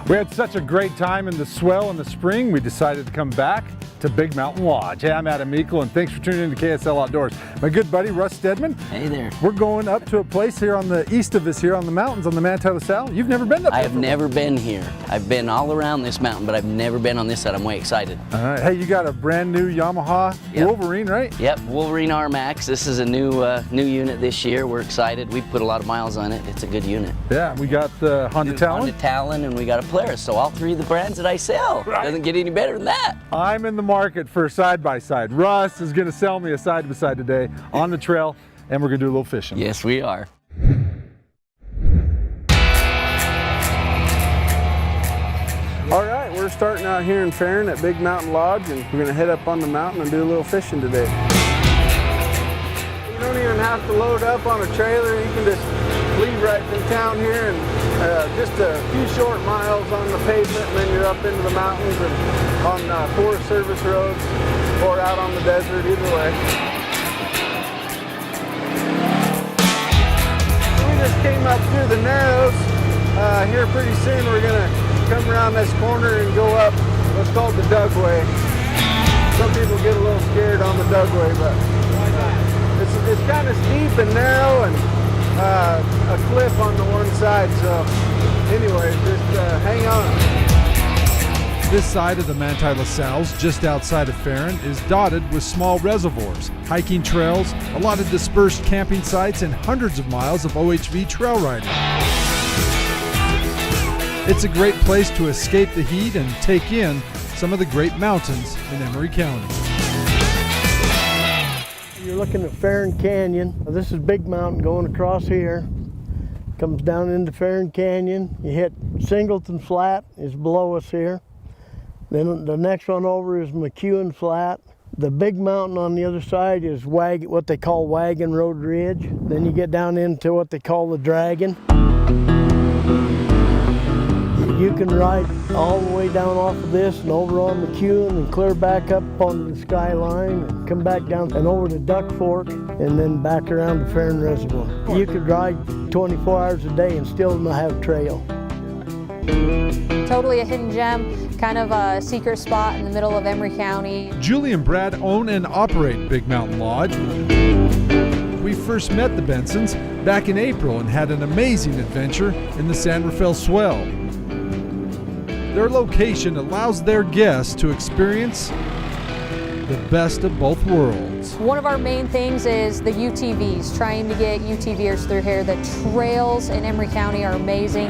We had such a great time in the swell in the spring, we decided to come back to Big Mountain Lodge. Hey, I'm Adam Eakles, and thanks for tuning in to KSL Outdoors. My good buddy, Russ Stedman. Hey there. We're going up to a place here on the east of us here on the mountains on the Manti-La Sal. You've never been up there? I have never been here. I've been all around this mountain, but I've never been on this side. I'm way excited. All right. Hey, you got a brand new Yamaha Wolverine, right? Yep, Wolverine R-Max. This is a new unit this year. We're excited. We've put a lot of miles on it. It's a good unit. Yeah, we got the Honda Talon. Honda Talon, and we got a Polaris. So all three of the brands that I sell. Right. Doesn't get any better than that. I'm in the market for a side-by-side. Russ is going to sell me a side-by-side today on the trail, and we're going to do a little fishing. Yes, we are. All right, we're starting out here in Farron at Big Mountain Lodge, and we're going to head up on the mountain and do a little fishing today. You don't even have to load up on a trailer. You can just leave right from town here and just a few short miles on the pavement, and then you're up into the mountains and on Forest Service roads or out on the desert, either way. We just came up through the Narrows. Here pretty soon we're going to come around this corner and go up what's called the Dugway. Some people get a little scared on the Dugway, but it's kind of steep and narrow and a cliff on the one side, so anyway, just hang on. This side of the Manti-La Sal's, just outside of Farron, is dotted with small reservoirs, hiking trails, a lot of dispersed camping sites, and hundreds of miles of OHV trail riding. It's a great place to escape the heat and take in some of the great mountains in Emery County. You're looking at Farron Canyon. This is Big Mountain going across here. Comes down into Farron Canyon. You hit Singleton Flat is below us here. Then the next one over is McEwen Flat. The big mountain on the other side is what they call Wagon Road Ridge. Then you get down into what they call the Dragon. You can ride all the way down off of this and over on McEwen and clear back up onto the skyline and come back down and over to Duck Fork and then back around to Farron Reservoir. You could ride 24 hours a day and still not have a trail. Totally a hidden gem, kind of a secret spot in the middle of Emery County. Julie and Brad own and operate Big Mountain Lodge. We first met the Bensons back in April and had an amazing adventure in the San Rafael Swell. Their location allows their guests to experience the best of both worlds. One of our main things is the UTVs, trying to get UTVers through here. The trails in Emery County are amazing.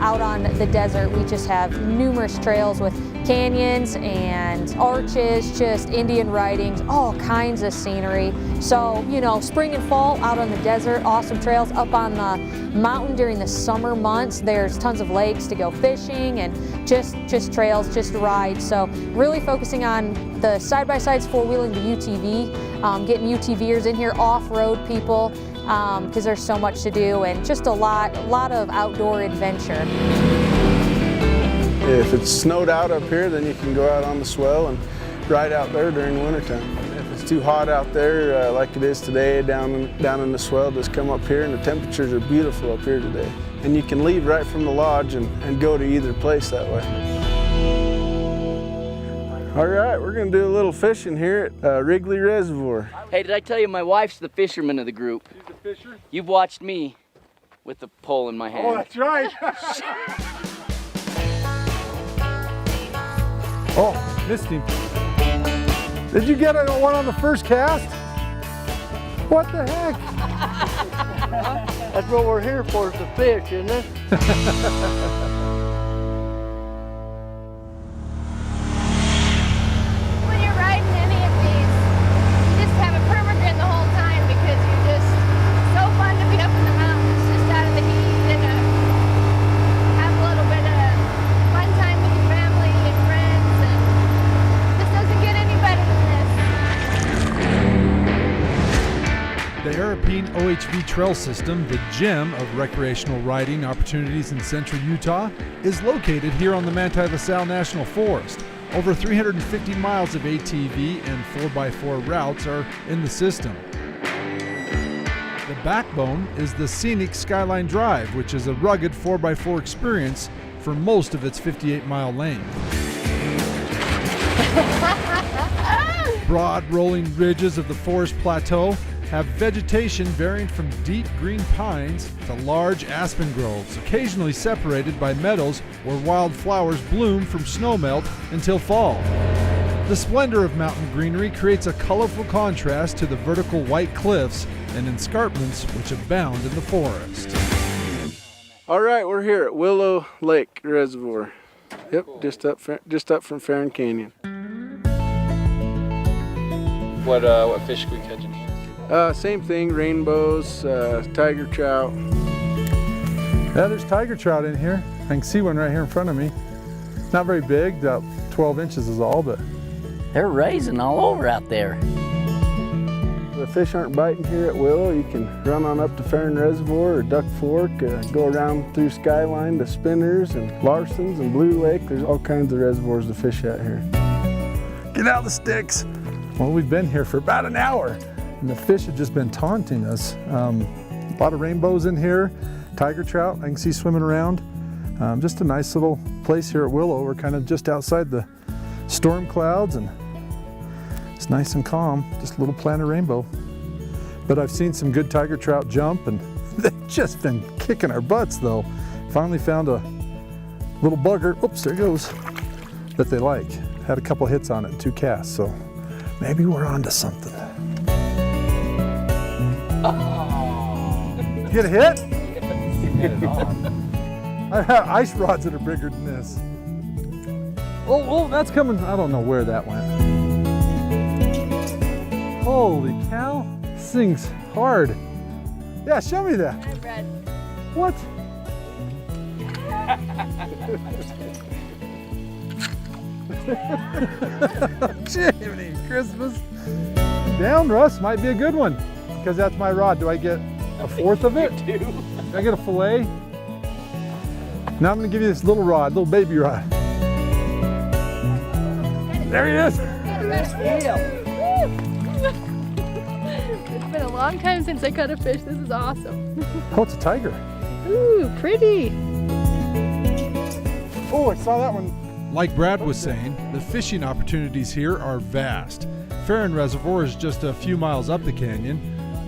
Out on the desert, we just have numerous trails with canyons and arches, just Indian ridings, all kinds of scenery. So, you know, spring and fall out on the desert, awesome trails. Up on the mountain during the summer months, there's tons of lakes to go fishing and just trails, just rides. So really focusing on the side-by-sides, four-wheeling, the UTV, getting UTVers in here, off-road people, because there's so much to do and just a lot of outdoor adventure. If it's snowed out up here, then you can go out on the swell and ride out there during the wintertime. If it's too hot out there, like it is today down in the swell, just come up here, and the temperatures are beautiful up here today. And you can leave right from the lodge and go to either place that way. All right, we're gonna do a little fishing here at Wrigley Reservoir. Hey, did I tell you my wife's the fisherman of the group? She's a fisher? You've watched me with the pole in my hand. Oh, that's right. Oh, missed him. Did you get one on the first cast? What the heck? That's what we're here for, is to fish, isn't it? When you're riding any of these, you just have a permagrin the whole time because you're just so fun to be up in the mountains, just out of the heat and have a little bit of fun time with your family and friends, and this doesn't get any better than this. The Arapine OHV Trail System, the gem of recreational riding opportunities in central Utah, is located here on the Manti-La Sal National Forest. Over 350 miles of ATV and 4x4 routes are in the system. The backbone is the scenic Skyline Drive, which is a rugged 4x4 experience for most of its 58-mile length. Broad rolling ridges of the forest plateau have vegetation varying from deep green pines to large aspen groves, occasionally separated by meadows where wild flowers bloom from snowmelt until fall. The splendor of mountain greenery creates a colorful contrast to the vertical white cliffs and escarpments which abound in the forest. All right, we're here at Willow Lake Reservoir. Yep, just up from Farron Canyon. What fish are we catching here? Same thing, rainbows, tiger trout. Yeah, there's tiger trout in here. I can see one right here in front of me. Not very big, about 12 inches is all, but They're raising all over out there. The fish aren't biting here at Willow. You can run on up to Farron Reservoir or Duck Fork, go around through Skyline to Spinners and Larson's and Blue Lake. There's all kinds of reservoirs to fish at here. get out the sticks. Well, we've been here for about an hour and the fish have just been taunting us. A lot of rainbows in here, tiger trout I can see swimming around. Just a nice little place here at Willow. We're kind of just outside the storm clouds and it's nice and calm, just a little planet rainbow. But I've seen some good tiger trout jump and they've just been kicking our butts though. Finally found a little bugger, oops, there it goes, that they like. Had a couple hits on it, 2 casts, so maybe we're onto something. Oh. Get a hit? Get it on. I have ice rods that are bigger than this. Oh, that's coming. I don't know where that went. Holy cow, this thing's hard. Yeah, show me that. I'm red. What? Jiminy Christmas. Down, Russ, might be a good one because that's my rod. Do I get a fourth of it? You do. Do I get a fillet? Now I'm gonna give you this little rod, little baby rod. There he is. It's been a long time since I caught a fish. This is awesome. Oh, it's a tiger. Ooh, pretty. Oh, I saw that one. Like Brad was saying, the fishing opportunities here are vast. Farron Reservoir is just a few miles up the canyon.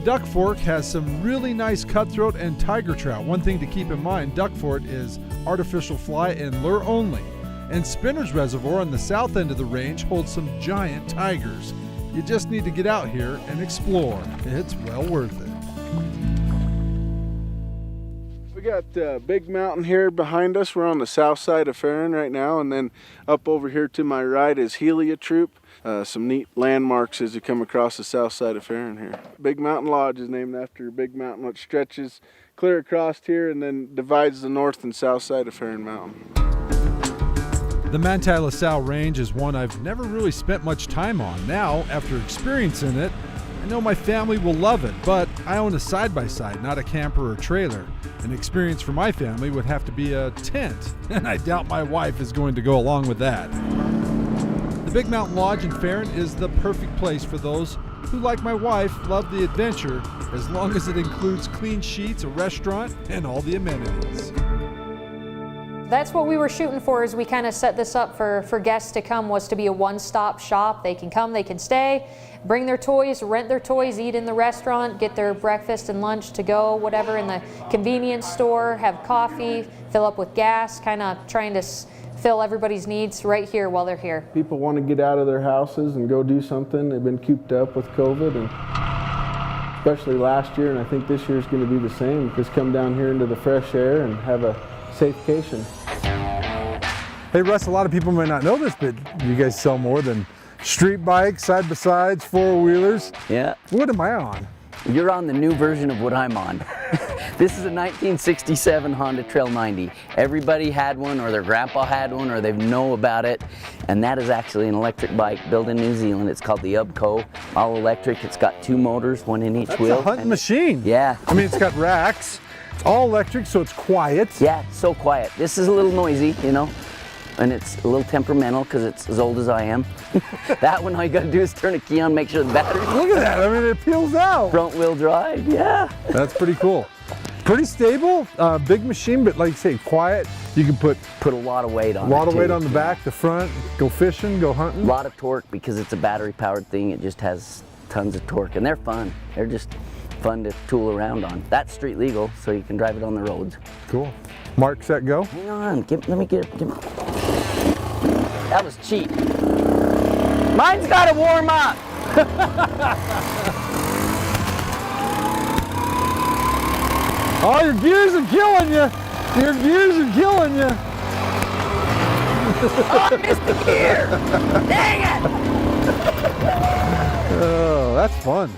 Duck Fork has some really nice cutthroat and tiger trout. One thing to keep in mind, Duck Fork is artificial fly and lure only. And Spinners Reservoir on the south end of the range holds some giant tigers. You just need to get out here and explore. It's well worth it. We got Big Mountain here behind us. We're on the south side of Farron right now, and then up over here to my right is Heliotrope. Some neat landmarks as you come across the south side of Farron here. Big Mountain Lodge is named after Big Mountain, which stretches clear across here and then divides the north and south side of Farron Mountain. The Manti-La Sal Range is one I've never really spent much time on. Now, after experiencing it, I know my family will love it, but I own a side-by-side, not a camper or trailer. An experience for my family would have to be a tent, and I doubt my wife is going to go along with that. The Big Mountain Lodge in Farron is the perfect place for those who, like my wife, love the adventure, as long as it includes clean sheets, a restaurant, and all the amenities. That's what we were shooting for as we kind of set this up for guests to come, was to be a one-stop shop. They can come, they can stay, bring their toys, rent their toys, eat in the restaurant, get their breakfast and lunch to go, whatever, in the convenience store, have coffee, fill up with gas, kind of trying to fill everybody's needs right here while they're here. People want to get out of their houses and go do something. They've been cooped up with COVID, and especially last year, and I think this year is going to be the same. Just come down here into the fresh air and have a safecation. Hey Russ, a lot of people might not know this, but you guys sell more than street bikes, side-by-sides, four-wheelers. Yeah. What am I on? You're on the new version of what I'm on. This is a 1967 Honda Trail 90. Everybody had one, or their grandpa had one, or they know about it. And that is actually an electric bike built in New Zealand. It's called the Ubco, all electric. It's got 2 motors, 1 in each That's wheel. a hunting machine. Yeah. I mean, it's got racks. It's all electric, so it's quiet. Yeah, it's so quiet. This is a little noisy, you know. and it's a little temperamental because it's as old as I am. That one, all you gotta do is turn a key on, make sure the battery's Look at that, I mean, it peels out. front wheel drive, yeah. That's pretty cool. Pretty stable, big machine, but like you say, quiet. You can put a lot of weight on it. a lot of weight too. on the back, the front, go fishing, go A hunting. lot of torque because it's a battery powered thing. It just has tons of torque, and they're fun. They're just fun to tool around on. That's street legal, so you can drive it on the roads. Cool. Mark, set, go. Hang on, let me get it. That was cheap. Mine's got to warm up. Oh, your gears are killing you. Your gears are killing you. Oh, I missed the gear. Dang it. Oh, that's fun.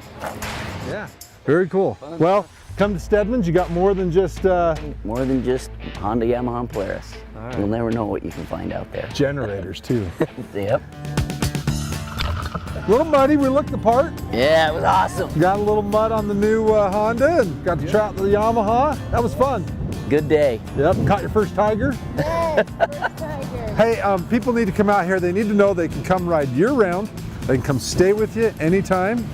Yeah, very cool. Well, come to Stedman's, you got more than just More than just Honda, Yamaha, and Polaris. right. You'll never know what you can find out there. generators too. Yep. A little muddy, we looked the part. Yeah, it was awesome. Got a little mud on the new Honda and got to try out the Yamaha. That was fun. Good day. Yep, caught your first tiger. Hey, people need to come out here. They need to know they can come ride year round. They can come stay with you anytime.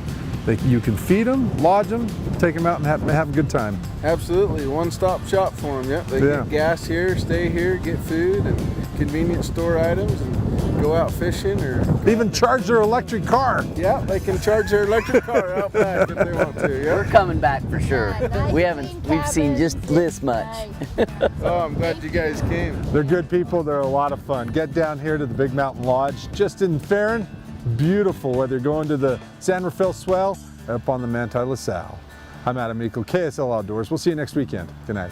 You can feed them, lodge them, take them out and have a good time. Absolutely, one-stop shop for them. Yep, they Yeah. get gas here, stay here, get food and convenience store items, and go out fishing or. Even charge their electric car. Yeah, they can charge their electric car out back if they want to. We're Yeah. coming back for sure. We've seen just this much. Oh, I'm glad you guys came. They're good people. They're a lot of fun. Get down here to the Big Mountain Lodge, just in Farron. Beautiful, whether you're going to the San Rafael Swell or up on the Manti-La Sal. I'm Adam Eakles, KSL Outdoors. We'll see you next weekend. Good night.